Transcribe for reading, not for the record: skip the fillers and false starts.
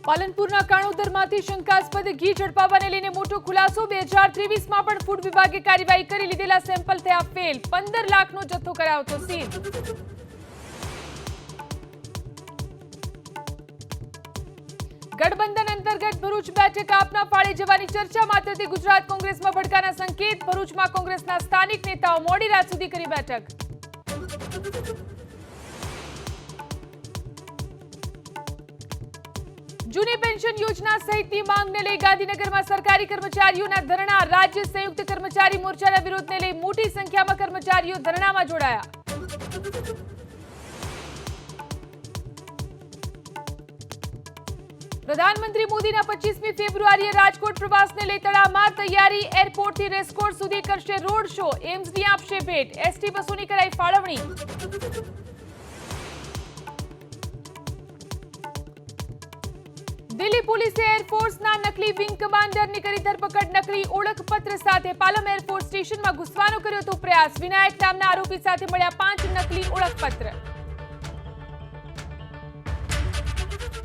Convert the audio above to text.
પાલનપુરના કાણોદરમાંથી શંકાસ્પદ ઘી ઝડપાવાને લઈને મોટો ખુલાસો 2023માં પણ ફૂડ વિભાગે કાર્યવાહી કરી લીધેલા સેમ્પલ થયા ફેલ 15 લાખનો જથ્થો કરાયો તો સીલ। ગઠબંધન અંતર્ગત ભરૂચ બેઠક આપના ફાળે જવાની ચર્ચા માત્રથી ગુજરાત કોંગ્રેસમાં ભડકાના સંકેત। ભરૂચમાં કોંગ્રેસના સ્થાનિક નેતાઓ મોડી રાત સુધી કરી બેઠક। જૂની પેન્શન યોજના સહિતની માંગને લઈ ગાંધીનગરમાં સરકારી કર્મચારીઓના ધરણા। રાજ્ય સંયુક્ત કર્મચારી મોરચાના વિરોધને લઈ મોટી સંખ્યામાં કર્મચારીઓ ધરણામાં જોડાયા। પ્રધાનમંત્રી મોદીના 25મી ફેબ્રુઆરીએ રાજકોટ પ્રવાસને લઈ તડામાર તૈયારી। એરપોર્ટથી રેસકોર્સ સુધી કરશે રોડ શો। એમ્સની આપશે ભેટ। એસટી બસોની કરાઈ ફાળવણી। દિલ્હી પોલીસે એરફોર્સના નકલી વિંગ કમાન્ડરની કરી ધરપકડ। નકલી ઓળખપત્ર સાથે પાલમ એરફોર્સ સ્ટેશનમાં ઘૂસવાનો કર્યો હતો પ્રયાસ। વિનાયક નામના આરોપી સાથે મળ્યા 5 નકલી ઓળખપત્ર।